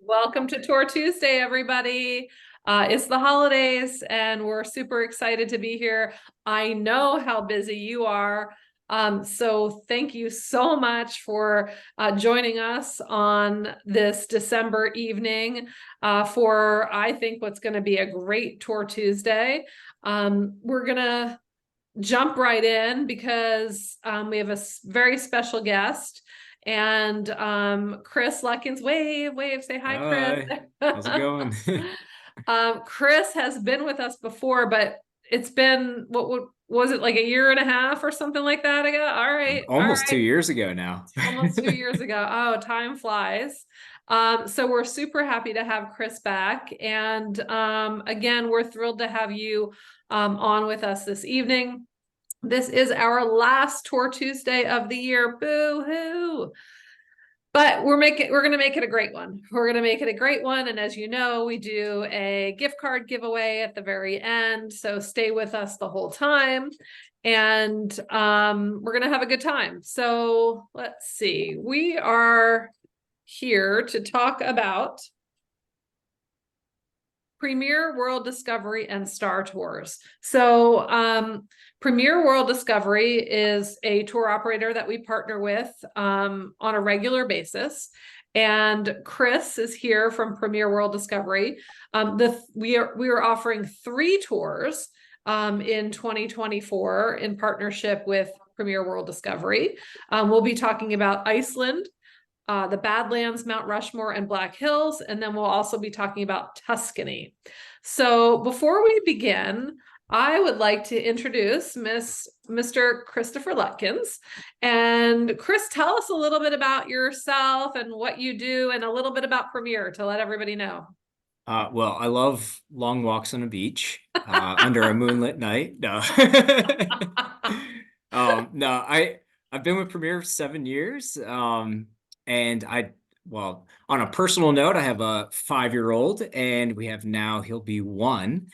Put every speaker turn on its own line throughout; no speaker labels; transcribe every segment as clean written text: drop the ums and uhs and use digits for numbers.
Welcome to Tour Tuesday, everybody. It's the holidays, and we're super excited to be here. I know how busy you are. So thank you so much for joining us on this December evening for, I think, what's going to be a great Tour Tuesday. We're going to jump right in because we have a very special guest. And Chris Lutkins, wave, say hi, Chris.
Hi, how's it going?
Chris has been with us before, but it's been what was it, like a year and a half or something like that ago? All
Almost two
right,
years ago now.
almost 2 years ago. Oh, time flies. So we're super happy to have Chris back, and again, we're thrilled to have you on with us this evening. This is our last Tour Tuesday of the year. Boo hoo. But we're going to make it a great one. We're going to make it a great one. And as you know, we do a gift card giveaway at the very end. So stay with us the whole time. And we're going to have a good time. So let's see. We are here to talk about Premier World Discovery and Starr Tours. So Premier World Discovery is a tour operator that we partner with on a regular basis. And Chris is here from Premier World Discovery. We are offering 3 tours in 2024 in partnership with Premier World Discovery. We'll be talking about Iceland, the Badlands, Mount Rushmore, and Black Hills, and then we'll also be talking about Tuscany. So before we begin, I would like to introduce Mr. Christopher Lutkins. And Chris, tell us a little bit about yourself and what you do, and a little bit about Premier to let everybody know.
Well, I love long walks on a beach under a moonlit night. No, no, I've been with Premier for 7 years, and well, on a personal note, I have a 5-year-old, and he'll be 1.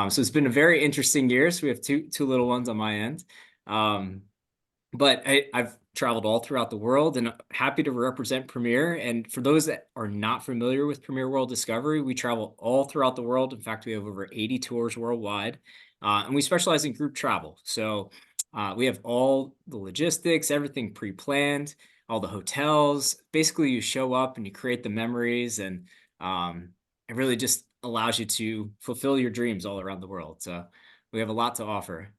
So it's been a very interesting year. So we have two little ones on my end. But I've traveled all throughout the world and happy to represent Premier. And for those that are not familiar with Premier World Discovery, we travel all throughout the world. In fact, we have over 80 tours worldwide, and we specialize in group travel. So we have all the logistics, everything pre-planned, all the hotels. Basically, you show up and you create the memories, and it really just allows you to fulfill your dreams all around the world. So we have a lot to offer.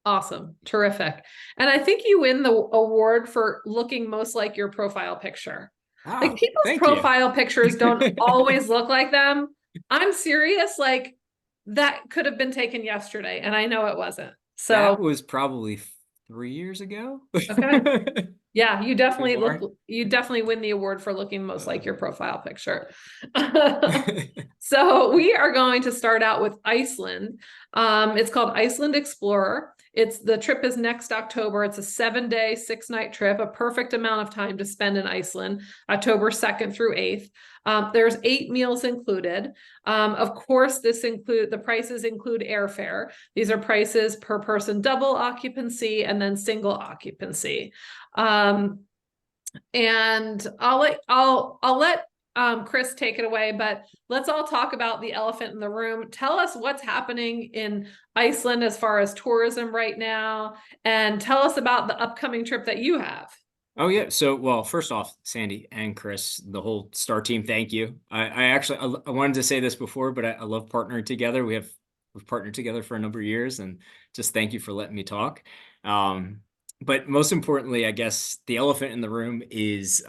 Awesome. Terrific. And I think you win the award for looking most like your profile picture. Like,
Oh,
people's
thank you.
profile pictures don't always look like them. I'm serious. Like, that could have been taken yesterday, and I know it wasn't.
That
So,
was probably 3 years ago.
okay. Yeah,
Maybe more.
you definitely win the award for looking most like your profile picture. So we are going to start out with Iceland. It's called Iceland Explorer. The trip is next October. It's a 7-day, 6-night trip, a perfect amount of time to spend in Iceland, October 2nd through 8th. There's 8 meals included. Of course, the prices include airfare. These are prices per person, double occupancy, and then single occupancy. And I'll let Chris take it away, but let's all talk about the elephant in the room. Tell us what's happening in Iceland as far as tourism right now, and tell us about the upcoming trip that you have.
Oh yeah. So, well, first off, Sandy and Chris, the whole Star team, thank you. I actually I wanted to say this before, but I love partnering together. We've partnered together for a number of years, and just thank you for letting me talk. But most importantly, I guess the elephant in the room is,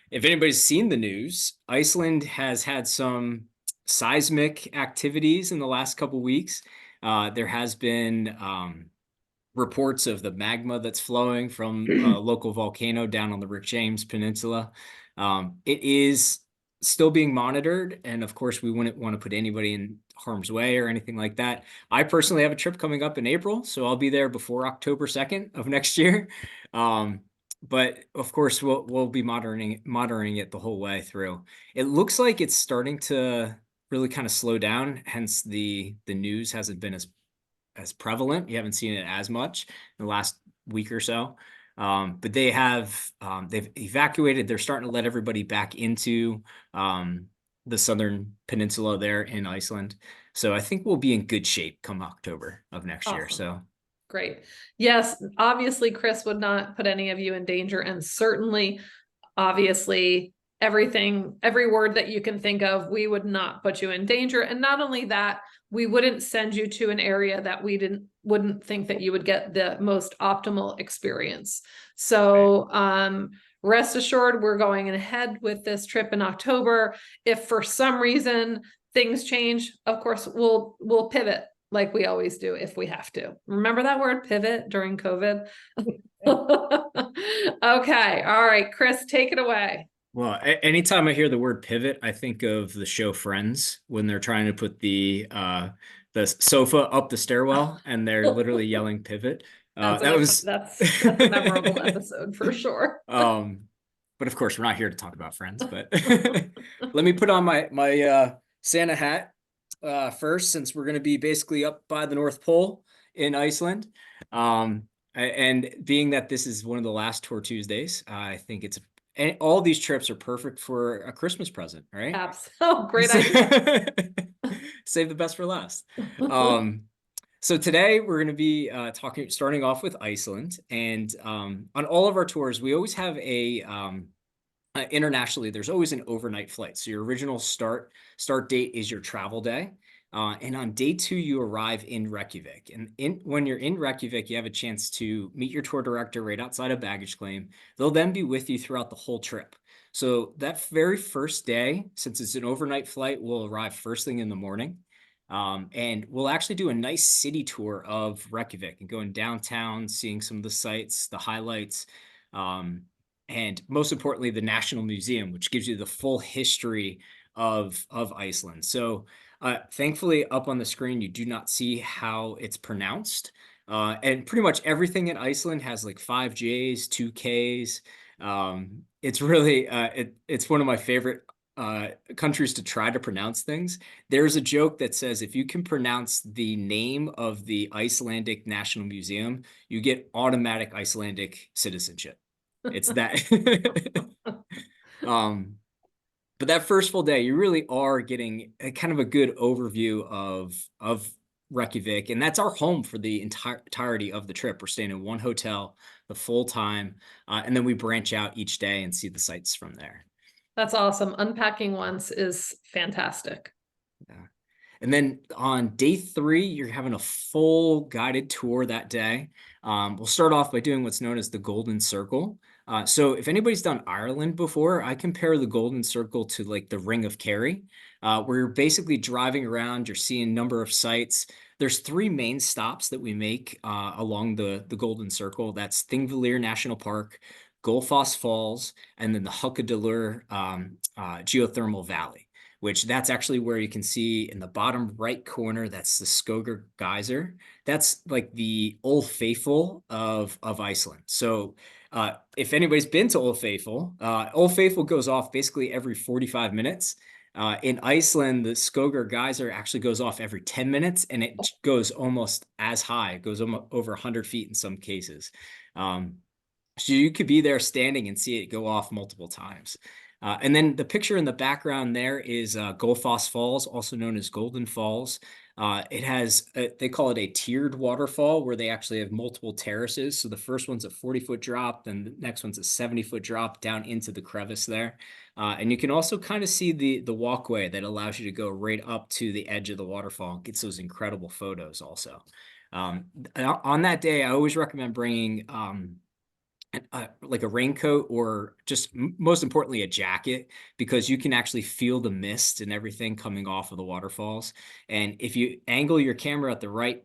if anybody's seen the news, Iceland has had some seismic activities in the last couple weeks. There has been reports of the magma that's flowing from a local volcano down on the Rick James Peninsula. It is still being monitored, and of course, we wouldn't want to put anybody in harm's way or anything like that. I personally have a trip coming up in April, so I'll be there before October 2nd of next year. But of course, we'll be monitoring it the whole way through. It looks like it's starting to really kind of slow down, hence the news hasn't been as prevalent. You haven't seen it as much in the last week or so. But they've evacuated. They're starting to let everybody back into the southern peninsula there in Iceland. So I think we'll be in good shape come October of next year.
Awesome.
So
Great. Yes, obviously Chris would not put any of you in danger, and certainly, obviously, every word that you can think of, we would not put you in danger. And not only that, we wouldn't send you to an area that we wouldn't think that you would get the most optimal experience. So rest assured, we're going ahead with this trip in October. If for some reason things change, of course, we'll pivot like we always do if we have to. Remember that word pivot during COVID? Okay. All right, Chris, take it away.
well, anytime I hear the word pivot, I think of the show Friends when they're trying to put the sofa up the stairwell and they're literally yelling pivot. That was
That's a memorable episode for sure.
um, but of course we're not here to talk about Friends, but let me put on my Santa hat first, since we're going to be basically up by the North Pole in Iceland. And being that this is one of the last tour Tuesdays, I think and all these trips are perfect for a Christmas present, right?
Absolutely. Great idea.
Save the best for last. So today we're going to be starting off with Iceland, and on all of our tours, we always have internationally, there's always an overnight flight. So your original start date is your travel day. And on day 2, you arrive in Reykjavik. And when you're in Reykjavik, you have a chance to meet your tour director right outside of baggage claim. They'll then be with you throughout the whole trip. So that very first day, since it's an overnight flight, we'll arrive first thing in the morning. And we'll actually do a nice city tour of Reykjavik and going downtown, seeing some of the sights, the highlights, and most importantly, the National Museum, which gives you the full history of Iceland. So thankfully, up on the screen, you do not see how it's pronounced. And pretty much everything in Iceland has like 5 J's, 2 K's. It's really, it's one of my favorite countries to try to pronounce things. There's a joke that says if you can pronounce the name of the Icelandic National Museum, you get automatic Icelandic citizenship. It's that. But that first full day, you really are getting kind of a good overview of Reykjavik, and that's our home for the entirety of the trip. We're staying in one hotel the full time, and then we branch out each day and see the sights from there.
That's awesome. Unpacking once is fantastic.
Yeah. And then on day 3, you're having a full guided tour that day. We'll start off by doing what's known as the Golden Circle. So if anybody's done Ireland before, I compare the Golden Circle to like the Ring of Kerry, where you're basically driving around, you're seeing a number of sites. There's 3 main stops that we make along the Golden Circle. That's Thingvellir National Park, Gullfoss Falls, and then the Huckadalur Geothermal Valley, which that's actually where you can see in the bottom right corner, that's the Skogar Geyser. That's like the Old Faithful of Iceland. So if anybody's been to Old Faithful goes off basically every 45 minutes. In Iceland, the Skogar Geyser actually goes off every 10 minutes, and it goes almost as high. It goes over 100 feet in some cases. So you could be there standing and see it go off multiple times. And then the picture in the background there is Gullfoss Falls, also known as Golden Falls. It has, they call it a tiered waterfall, where they actually have multiple terraces. So the first one's a 40-foot drop, then the next one's a 70-foot drop down into the crevice there. And you can also kind of see the walkway that allows you to go right up to the edge of the waterfall. It gets those incredible photos also. On that day, I always recommend bringing like a raincoat, or just most importantly a jacket, because you can actually feel the mist and everything coming off of the waterfalls. And if you angle your camera at the right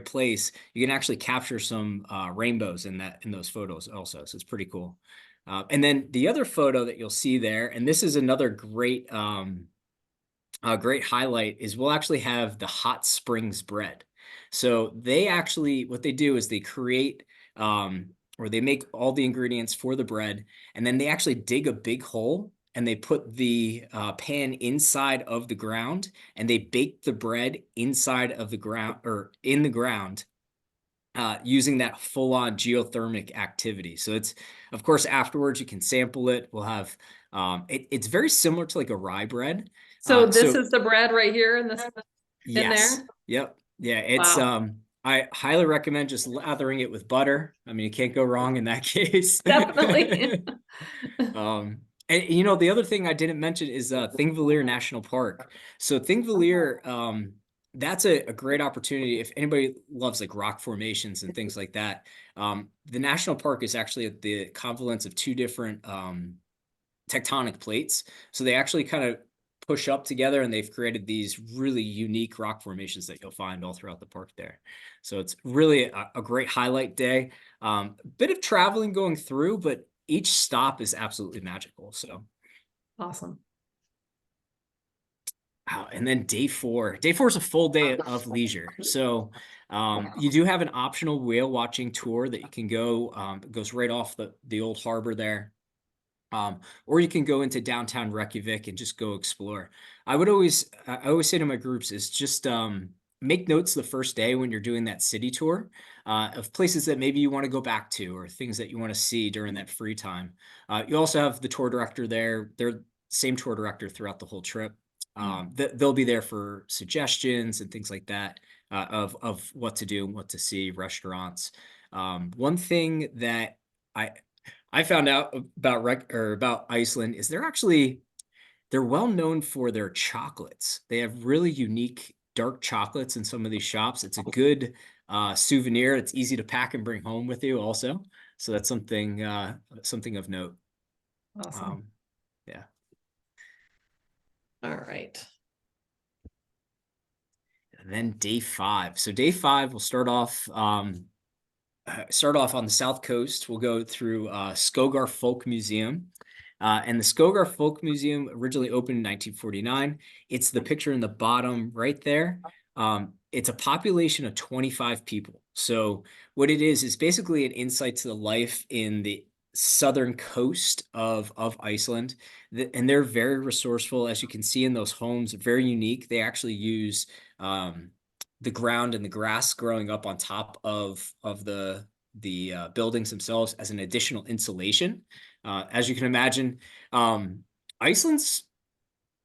place, you can actually capture some rainbows in those photos also. So it's pretty cool. And then the other photo that you'll see there, and this is another great great highlight, is we'll actually have the hot springs bread. So they actually, what they do is they create or they make all the ingredients for the bread, and then they actually dig a big hole and they put the pan inside of the ground, and they bake the bread inside of the ground, or in the ground, using that full-on geothermic activity. So it's, of course, afterwards you can sample it. We'll have it's very similar to like a rye bread.
So this
So
is the bread right here in this in
yes,
there.
yep, yeah. It's
Wow.
I highly recommend just lathering it with butter. I mean, you can't go wrong in that case.
Definitely.
Um, and you know, the other thing I didn't mention is Thingvellir National Park. So Thingvellir, that's a great opportunity if anybody loves like rock formations and things like that. The national park is actually at the confluence of two different tectonic plates. So they actually kind of push up together and they've created these really unique rock formations that you'll find all throughout the park there. So it's really a great highlight day. A bit of traveling going through, but each stop is absolutely magical. So,
Awesome.
and then day four is a full day of leisure. So you do have an optional whale watching tour that you can go, it goes right off the old harbor there. Or you can go into downtown Reykjavik and just go explore. I always say to my groups is just make notes the first day when you're doing that city tour of places that maybe you want to go back to or things that you want to see during that free time. You also have the tour director there. They're same tour director throughout the whole trip. They'll be there for suggestions and things like that of what to do and what to see, restaurants. One thing that I I found out about about Iceland is they're well known for their chocolates. They have really unique dark chocolates in some of these shops. It's a good souvenir. It's easy to pack and bring home with you also. So that's something of note.
Awesome.
Um, yeah.
All right.
And then day five. So day five, we'll start off on the south coast. We'll go through Skogar Folk Museum. And the Skogar Folk Museum originally opened in 1949. It's the picture in the bottom right there. It's a population of 25 people. So what it is basically an insight to the life in the southern coast of Iceland. And they're very resourceful, as you can see in those homes, very unique. They actually use the ground and the grass growing up on top of the buildings themselves as an additional insulation. As you can imagine, Iceland's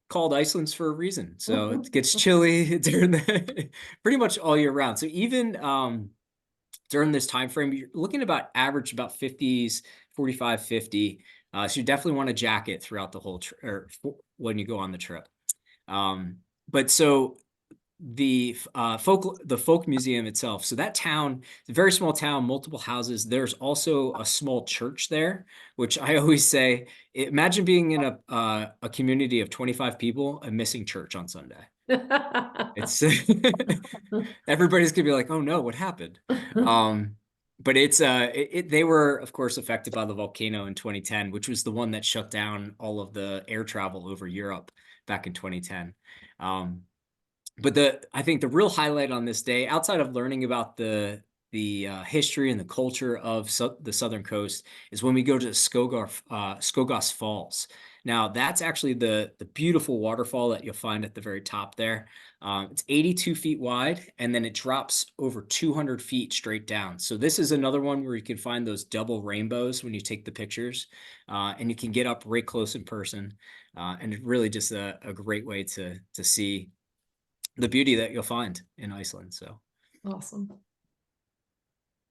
called Iceland's for a reason. So it gets chilly during the pretty much all year round. So even during this time frame, you're looking about average about 50s, 45, 50. So you definitely want a jacket throughout the whole or when you go on the trip. But so the folk museum itself. So that town, it's a very small town, multiple houses. There's also a small church there, which I always say, imagine being in a community of 25 people and missing church on Sunday. It's everybody's gonna be like, oh no, what happened? But they were of course affected by the volcano in 2010, which was the one that shut down all of the air travel over Europe back in 2010. But I think the real highlight on this day, outside of learning about the history and the culture of the southern coast, is when we go to Skogas Falls. Now that's actually the beautiful waterfall that you'll find at the very top there. It's 82 feet wide, and then it drops over 200 feet straight down. So this is another one where you can find those double rainbows when you take the pictures, and you can get up right close in person. And it's really just a great way to see the beauty that you'll find in Iceland. So
Awesome.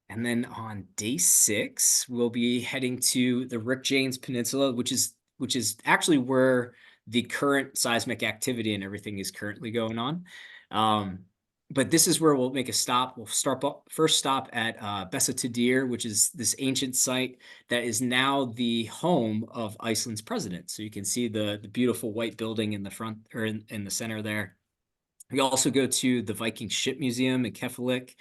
and then on day 6, we'll be heading to the Rick James Peninsula, which is actually where the current seismic activity and everything is currently going on. But this is where we'll make a stop. We'll first stop at Besatidir, which is this ancient site that is now the home of Iceland's president. So you can see the beautiful white building in the front or in the center there. We also go to the Viking Ship Museum in Keflavik.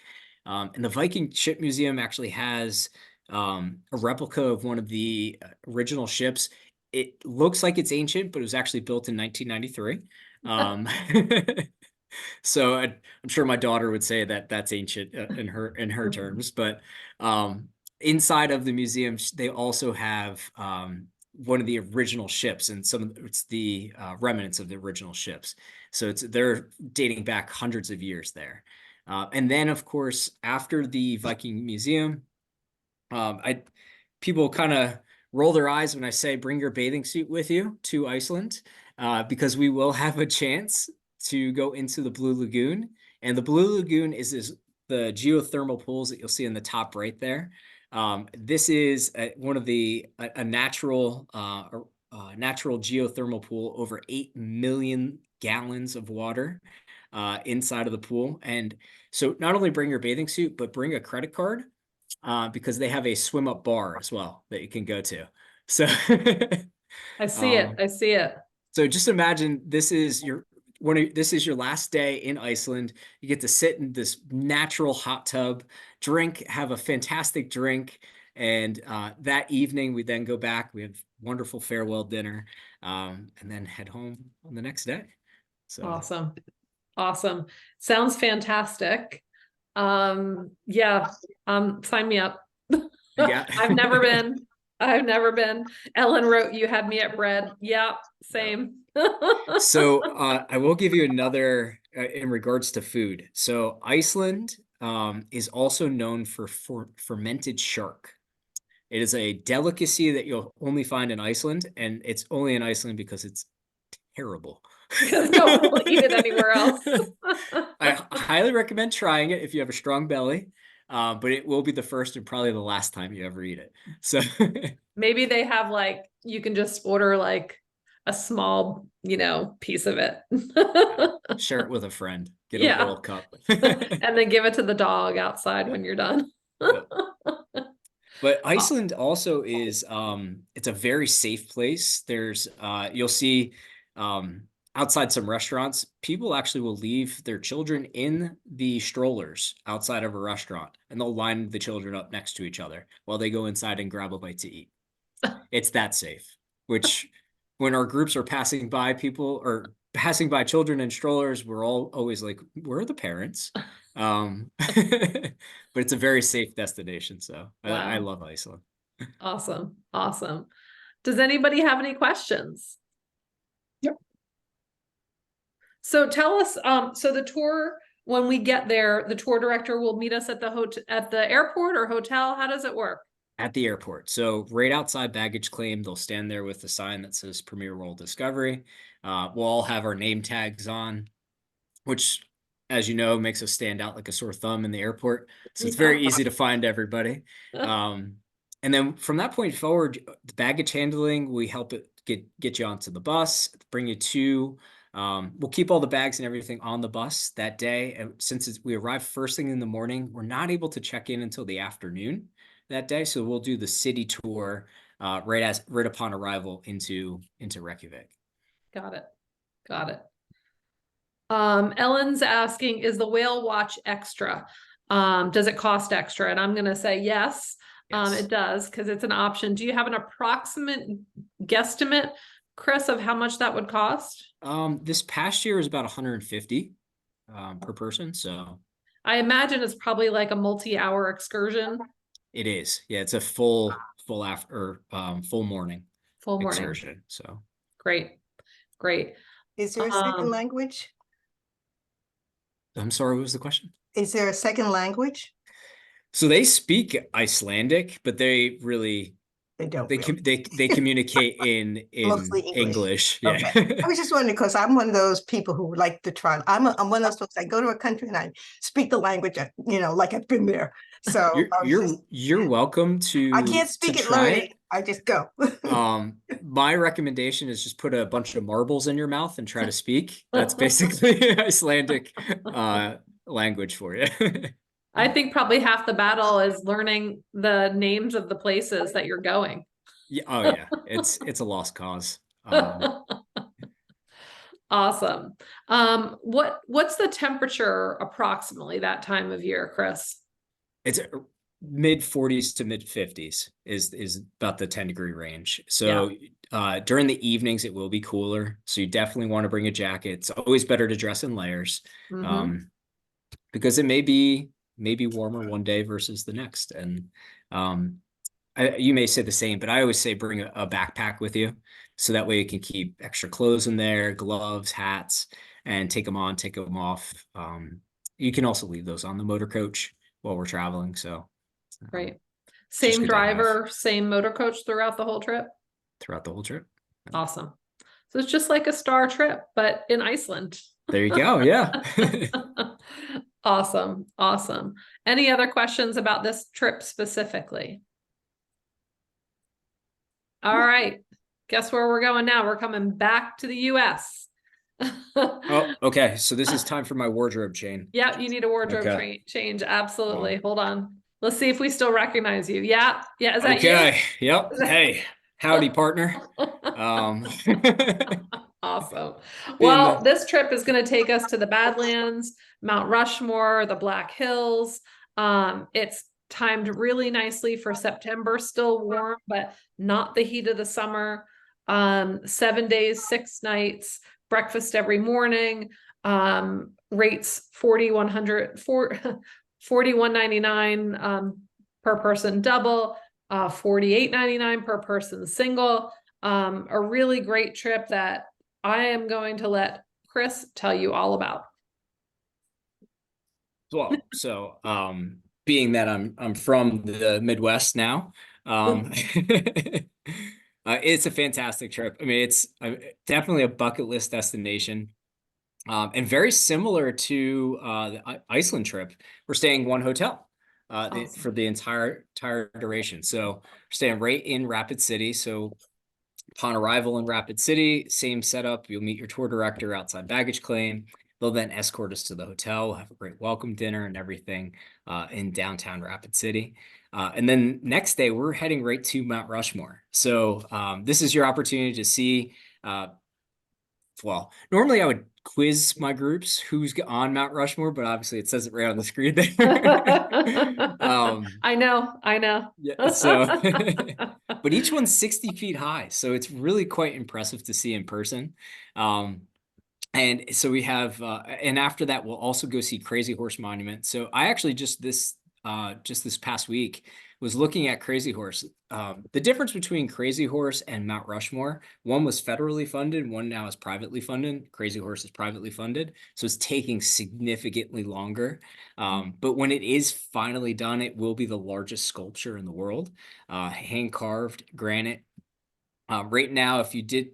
And the Viking Ship Museum actually has a replica of one of the original ships. It looks like it's ancient, but it was actually built in 1993. So I'm sure my daughter would say that that's ancient in her terms. But inside of the museum, they also have one of the original ships, and it's the remnants of the original ships. So they're dating back hundreds of years there. And then, of course, after the Viking Museum, I people kind of roll their eyes when I say bring your bathing suit with you to Iceland, because we will have a chance to go into the Blue Lagoon. And the Blue Lagoon is the geothermal pools that you'll see in the top right there. This is one of a natural natural geothermal pool, over 8 million gallons of water inside of the pool. And so not only bring your bathing suit, but bring a credit card, because they have a swim up bar as well that you can go to. So,
I see it. I see it.
so just imagine this is your last day in Iceland. You get to sit in this natural hot tub, have a fantastic drink, and that evening we then go back. We have wonderful farewell dinner, and then head home on the next day. So
Awesome. Awesome. Sounds fantastic. Yeah, sign me up.
yeah.
I've never been. I've never been. Ellen wrote, you had me at bread. Yeah, same.
So I will give you another in regards to food. So Iceland is also known for fermented shark. It is a delicacy that you'll only find in Iceland, and it's only in Iceland because it's terrible.
Because no one will eat it anywhere else.
I highly recommend trying it if you have a strong belly, but it will be the first and probably the last time you ever eat it. So
Maybe they have like, you can just order like a small, piece of it.
share it with a friend. Get a
Yeah.
little cup.
And then give it to the dog outside when you're done.
Yep. But Iceland also is it's a very safe place. There's you'll see outside some restaurants, people actually will leave their children in the strollers outside of a restaurant, and they'll line the children up next to each other while they go inside and grab a bite to eat. It's that safe, which when our groups are passing by people or passing by children in strollers, we're all always like, where are the parents? But it's a very safe destination. So I
Wow.
love Iceland.
Awesome. Awesome. Does anybody have any questions?
Yep.
So tell us, so the tour, when we get there, the tour director will meet us at the airport or hotel. How does it work?
At the airport. So right outside baggage claim, they'll stand there with a sign that says Premier World Discovery. We'll all have our name tags on, which, as you know, makes us stand out like a sore thumb in the airport. So it's very easy to find everybody. And then from that point forward, the baggage handling, we help it get you onto the bus, bring you to. We'll keep all the bags and everything on the bus that day. And since we arrive first thing in the morning, we're not able to check in until the afternoon that day. So we'll do the city tour right upon arrival into Reykjavik.
Got it. Got it. Ellen's asking, is the whale watch extra? Does it cost extra? And I'm going to say yes,
Yes.
it does, because it's an option. Do you have an approximate guesstimate, Chris, of how much that would cost?
This past year is about 150 per person. So
I imagine it's probably like a multi-hour excursion.
it is. Yeah, it's a full morning
Full morning.
excursion. So
Great. Great.
Is there a second language?
I'm sorry, what was the question?
Is there a second language?
So they speak Icelandic, but they
don't
they
really.
they communicate in
Mostly
English. Yeah.
Okay. I was just wondering because I'm one of those people who like to try. I'm one of those folks. I go to a country and I speak the language, like I've been there. So
You're welcome to.
I can't speak it, learn it. I just go.
My recommendation is just put a bunch of marbles in your mouth and try to speak. That's basically Icelandic language for you.
I think probably half the battle is learning the names of the places that you're going.
Yeah. Oh yeah. It's a lost cause.
Awesome. What's the temperature approximately that time of year, Chris?
It's mid 40s to mid 50s is about the 10-degree range. So during the evenings it will be cooler. So you definitely want to bring a jacket. It's always better to dress in layers. Because it may be warmer one day versus the next. And you may say the same, but I always say bring a backpack with you. So that way you can keep extra clothes in there, gloves, hats, and take them on, take them off. you can also leave those on the motor coach while we're traveling. So
Great.
just
Same
good to have.
driver, same motor coach throughout the whole trip?
Throughout the whole trip.
Awesome. So it's just like a Starr trip, but in Iceland.
There you go. Yeah.
Awesome. Awesome. Any other questions about this trip specifically? All right. Guess where we're going now? We're coming back to the US.
Oh, okay. So this is time for my wardrobe chain.
Yeah, you need a wardrobe
Okay.
change. Absolutely. Hold on. Let's see if we still recognize you. Yeah. Yeah. Is that
Okay.
you?
Yep. Hey, howdy, partner. Um,
Awesome.
Been-
Well, this trip is going to take us to the Badlands, Mount Rushmore, the Black Hills. It's timed really nicely for September, still warm, but not the heat of the summer. 7 days, 6 nights, breakfast every morning. Rates 4,100 $41.99 per person double, $48.99 per person single. A really great trip that I am going to let Chris tell you all about.
well, so being that I'm from the Midwest now, it's a fantastic trip. I mean, it's definitely a bucket list destination. And very similar to the Iceland trip, we're staying one hotel
Awesome.
for the entire duration. So we're staying right in Rapid City. So upon arrival in Rapid City, same setup. You'll meet your tour director outside baggage claim. They'll then escort us to the hotel. We'll have a great welcome dinner and everything in downtown Rapid City. And then next day, we're heading right to Mount Rushmore. So this is your opportunity to see. Well, normally I would quiz my groups who's on Mount Rushmore, but obviously it says it right on the screen there.
I know.
Yeah, so but each one's 60 feet high, so it's really quite impressive to see in person. And so we have and after that we'll also go see Crazy Horse Monument. So I actually just this past week was looking at Crazy Horse. The difference between Crazy Horse and Mount Rushmore, one was federally funded, one now is privately funded. Crazy Horse is privately funded, so it's taking significantly longer. But when it is finally done, it will be the largest sculpture in the world, hand carved granite. Right now, if you do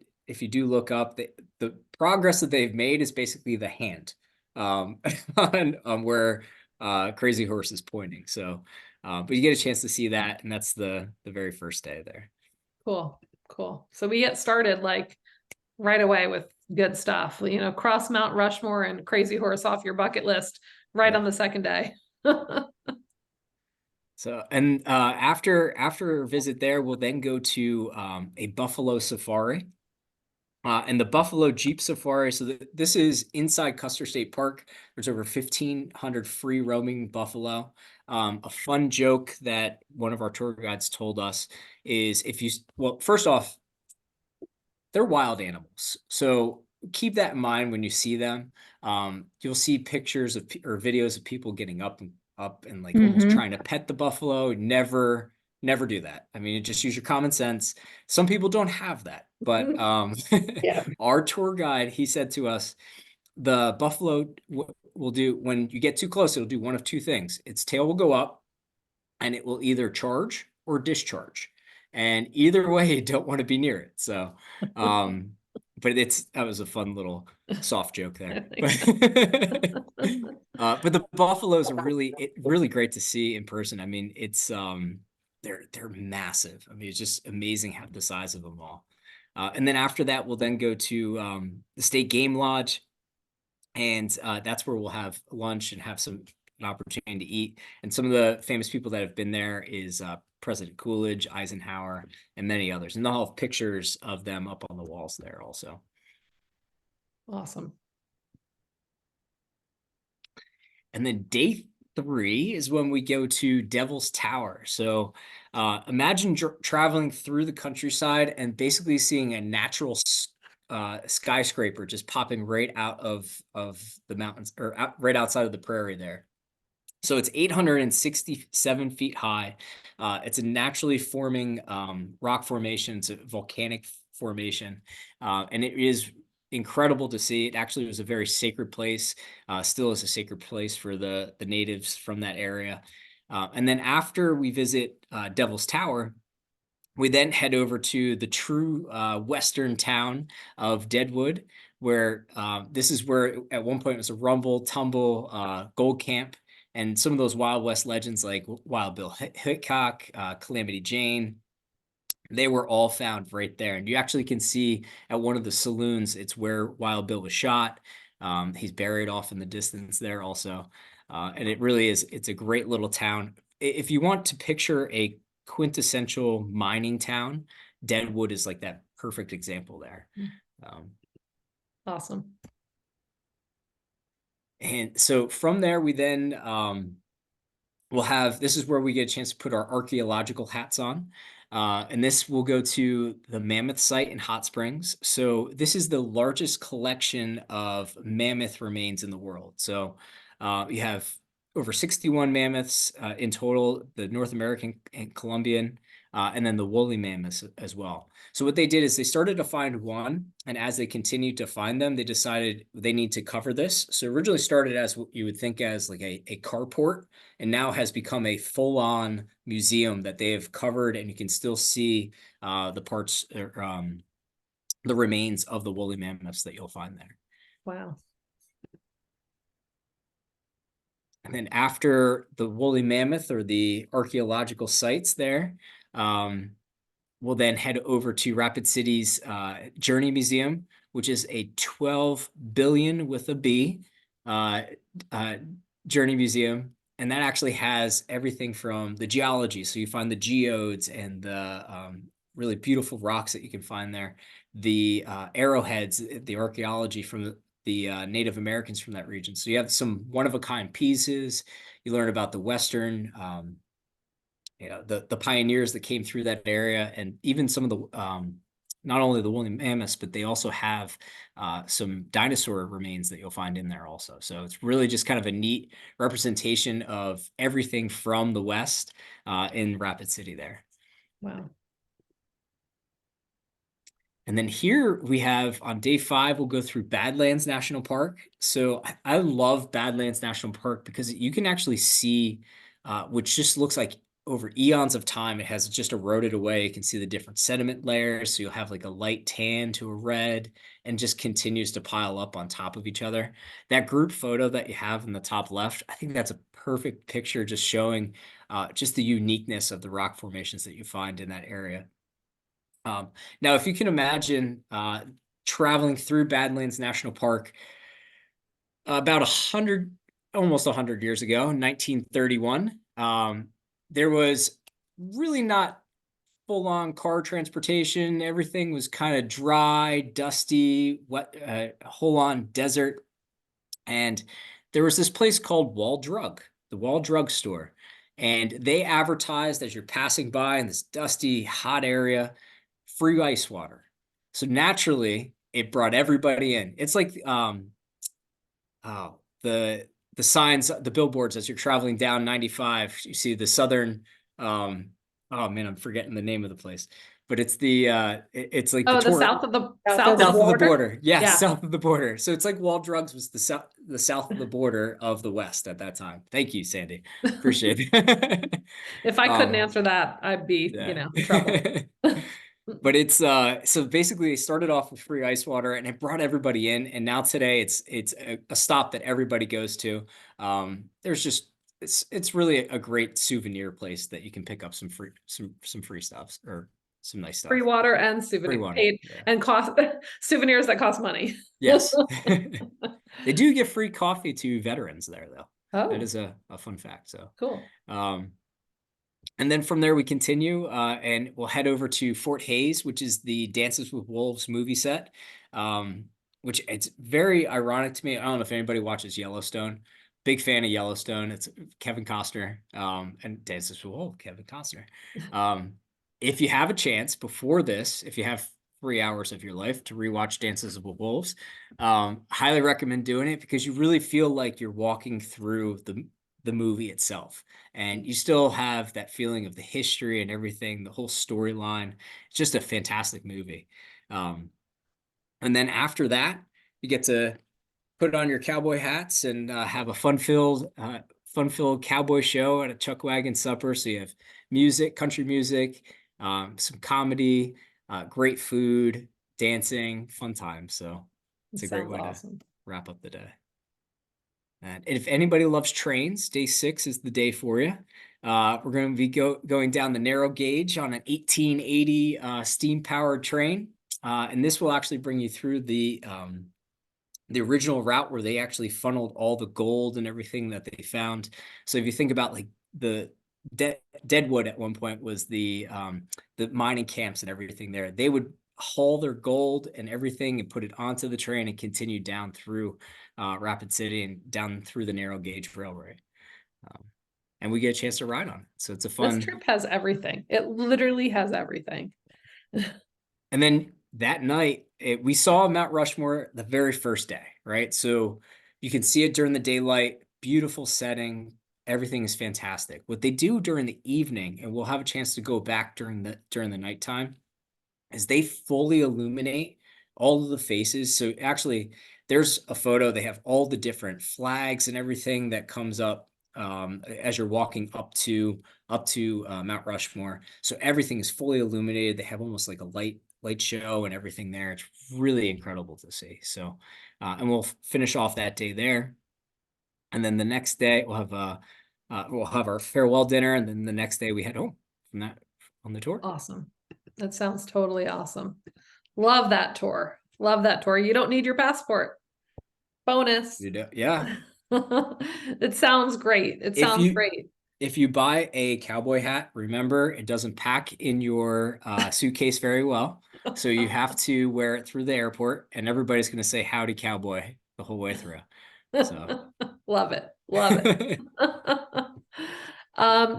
look up, the progress that they've made is basically the hand on where Crazy Horse is pointing. So, but you get a chance to see that, and that's the very first day there.
Cool. So we get started like right away with good stuff. You know, cross Mount Rushmore and Crazy Horse off your bucket list right on the second day.
So, and after a visit there, we'll then go to a buffalo safari. And the Buffalo Jeep Safari. So this is inside Custer State Park. There's over 1,500 free roaming buffalo. A fun joke that one of our tour guides told us is well, first off, they're wild animals. So keep that in mind when you see them. You'll see pictures or videos of people getting up and like almost trying to pet the buffalo. Never do that. I mean, just use your common sense. Some people don't have that, but
Yeah.
our tour guide, he said to us, the buffalo will do, when you get too close, it'll do one of two things. Its tail will go up and it will either charge or discharge. And either way, you don't want to be near it. So, but that was a fun little soft joke there. But the buffaloes are really great to see in person. I mean, it's they're massive. I mean, it's just amazing how the size of them all. And then after that, we'll then go to the State Game Lodge, and that's where we'll have lunch and have an opportunity to eat. And some of the famous people that have been there is President Coolidge, Eisenhower, and many others. And they'll have pictures of them up on the walls there also.
Awesome.
And then day 3 is when we go to Devil's Tower. So imagine traveling through the countryside and basically seeing a natural skyscraper just popping right out of the mountains, or right outside of the prairie there. So it's 867 feet high. It's a naturally forming rock formation. It's a volcanic formation, and it is incredible to see. It actually was a very sacred place, still is a sacred place for the natives from that area. And then after we visit Devil's Tower, we then head over to the true western town of Deadwood, where this is where at one point it was a rumble, tumble, gold camp, and some of those Wild West legends like Wild Bill Hickok, Calamity Jane, they were all found right there. And you actually can see at one of the saloons, it's where Wild Bill was shot. He's buried off in the distance there also. And it really is, it's a great little town. If you want to picture a quintessential mining town, Deadwood is like that perfect example there.
Awesome.
And so from there, we then we'll have, this is where we get a chance to put our archaeological hats on. And this will go to the Mammoth site in Hot Springs. So this is the largest collection of mammoth remains in the world. So you have over 61 mammoths in total, the North American and Colombian, and then the woolly mammoths as well. So what they did is they started to find one, and as they continued to find them, they decided they need to cover this. So originally started as what you would think as like a carport, and now has become a full-on museum that they have covered, and you can still see the parts, the remains of the woolly mammoths that you'll find there.
Wow.
And then after the woolly mammoth or the archaeological sites there, we'll then head over to Rapid City's Journey Museum, which is a 12 billion with a B Journey Museum. And that actually has everything from the geology. So you find the geodes and the really beautiful rocks that you can find there. The arrowheads, the archaeology from the Native Americans from that region. So you have some one-of-a-kind pieces. You learn about the Western, the pioneers that came through that area, and even some of the, not only the woolly mammoths, but they also have some dinosaur remains that you'll find in there also. So it's really just kind of a neat representation of everything from the West in Rapid City there.
Wow.
And then here we have on day 5, we'll go through Badlands National Park. So I love Badlands National Park because you can actually see, which just looks like over eons of time, it has just eroded away. You can see the different sediment layers. So you'll have like a light tan to a red, and just continues to pile up on top of each other. That group photo that you have in the top left, I think that's a perfect picture just showing just the uniqueness of the rock formations that you find in that area. Now, if you can imagine traveling through Badlands National Park about almost 100 years ago, 1931, there was really not full-on car transportation. Everything was kind of dry, dusty, wet, whole-on desert. And there was this place called Wall Drug, the Wall Drug Store. And they advertised as you're passing by in this dusty, hot area, free ice water. So naturally, it brought everybody in. It's like the signs, the billboards as you're traveling down 95. You see the southern. Oh man, I'm forgetting the name of the place, but it's the it's like
Oh,
the
the south of the
south of the border. Yes,
Yeah.
south of the border. So it's like Wall Drugs was the south of the border of the West at that time. Thank you, Sandy. Appreciate it.
If I couldn't answer that, I'd be,
Yeah.
in trouble.
But it's so basically they started off with free ice water, and it brought everybody in, and now today it's a stop that everybody goes to. There's just it's really a great souvenir place that you can pick up some free stuffs or some nice stuff.
Free water and souvenir
Free water,
paid
yeah.
and cost souvenirs that cost money.
Yes. They do give free coffee to veterans there though.
Oh,
That is a fun fact. So
cool.
And then from there we continue and we'll head over to Fort Hays, which is the Dances with Wolves movie set, which it's very ironic to me. I don't know if anybody watches Yellowstone. Big fan of Yellowstone. It's Kevin Costner and Dances with Wolves, Kevin Costner. If you have a chance before this, if you have 3 hours of your life to rewatch Dances with Wolves, highly recommend doing it because you really feel like you're walking through the movie itself, and you still have that feeling of the history and everything, the whole storyline. It's just a fantastic movie. And then after that, you get to put on your cowboy hats and have a fun-filled cowboy show at a chuck wagon supper. So you have music, country music, some comedy, great food, dancing, fun time. So it's
It
a great
sounds
way
awesome.
to wrap up the day. And if anybody loves trains, day 6 is the day for you. We're going to be going down the narrow gauge on an 1880 steam powered train. And this will actually bring you through the original route where they actually funneled all the gold and everything that they found. So if you think about like the Deadwood at one point was the mining camps and everything there, they would haul their gold and everything and put it onto the train and continue down through Rapid City and down through the narrow gauge railway. And we get a chance to ride on it. So it's a fun.
This trip has everything. It literally has everything.
And then that night, we saw Mount Rushmore the very first day, right? So you can see it during the daylight, beautiful setting. Everything is fantastic. What they do during the evening, and we'll have a chance to go back during the nighttime, is they fully illuminate all of the faces. So actually, there's a photo. They have all the different flags and everything that comes up as you're walking up to Mount Rushmore. So everything is fully illuminated. They have almost like a light show and everything there. It's really incredible to see. So, and we'll finish off that day there. And then the next day we'll have our farewell dinner. And then the next day we head home from that on the tour.
Awesome. That sounds totally awesome. Love that tour. Love that tour. You don't need your passport. Bonus.
You do, yeah.
It sounds great. It sounds great.
If you buy a cowboy hat, remember it doesn't pack in your suitcase very well. So you have to wear it through the airport, and everybody's going to say howdy cowboy the whole way through. So
Love it. Love it.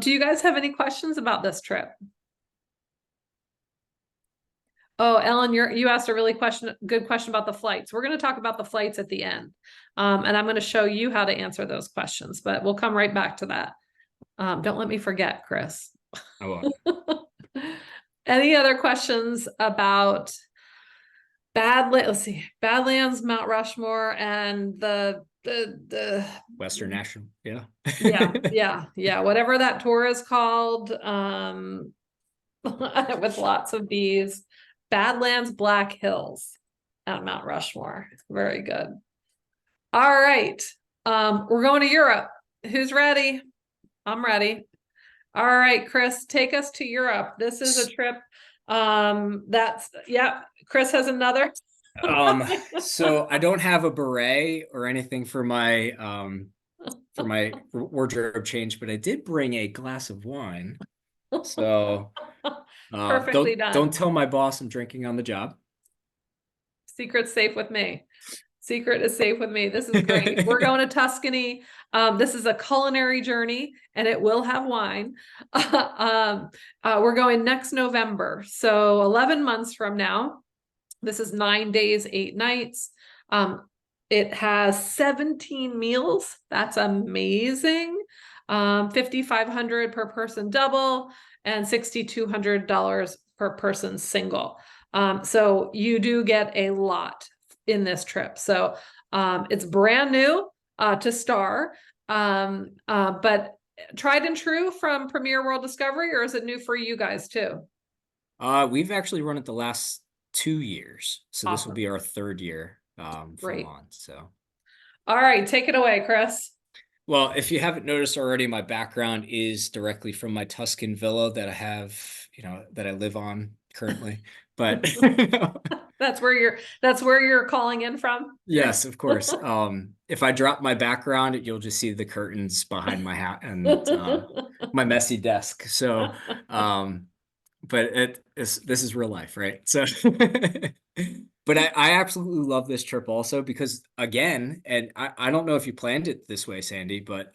Do you guys have any questions about this trip? Oh, Ellen, you asked a really good question about the flights. We're going to talk about the flights at the end. And I'm going to show you how to answer those questions, but we'll come right back to that. Don't let me forget, Chris.
I won't.
Any other questions about Badlands, Mount Rushmore, and the
Western National, yeah.
yeah, whatever that tour is called, with lots of bees. Badlands Black Hills at Mount Rushmore. Very good. All right. We're going to Europe. Who's ready? I'm ready. All right, Chris, take us to Europe. This is a trip. Chris has another.
So I don't have a beret or anything for my wardrobe change, but I did bring a glass of wine. So
Perfectly done.
Don't tell my boss I'm drinking on the job.
Secret's safe with me. Secret is safe with me. This is great. We're going to Tuscany. This is a culinary journey, and it will have wine. We're going next November, so 11 months from now. This is 9 days, 8 nights. It has 17 meals. That's amazing. $5,500 per person double and $6,200 per person single. So you do get a lot in this trip. So it's brand new to Starr, but tried and true from Premier World Discovery, or is it new for you guys too?
We've actually run it the last 2 years, so
Awesome.
This will be our 3rd year full on. So,
all right, take it away, Chris.
Well, if you haven't noticed already, my background is directly from my Tuscan villa that I have, that I live on currently. But
that's where you're calling in from.
Yes, of course. If I drop my background, you'll just see the curtains behind my hat and my messy desk. So, but this is real life, right? So, but I absolutely love this trip also because again, and I don't know if you planned it this way, Sandy, but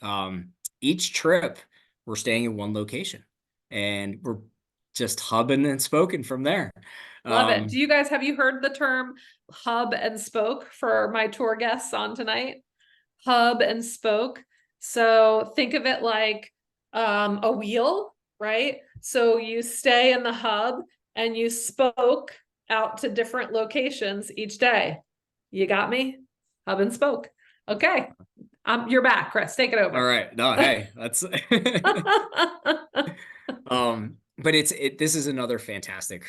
each trip we're staying in one location and we're just hubbing and spoken from there.
Love it. Have you heard the term hub and spoke for my tour guests on tonight? Hub and spoke. So think of it like a wheel, right? So you stay in the hub and you spoke out to different locations each day. You got me? Hub and spoke. Okay. You're back, Chris. Take it over.
All right. No, hey, that's but this is another fantastic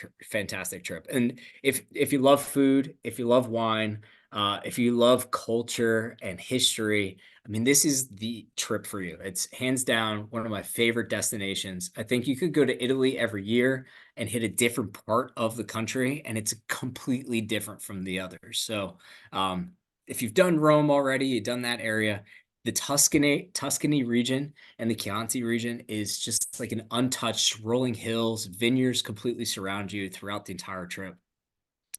trip. And if you love food, if you love wine, if you love culture and history, I mean, this is the trip for you. It's hands down one of my favorite destinations. I think you could go to Italy every year and hit a different part of the country, and it's completely different from the others. So, if you've done Rome already, you've done that area, the Tuscany region and the Chianti region is just like an untouched rolling hills, vineyards completely surround you throughout the entire trip.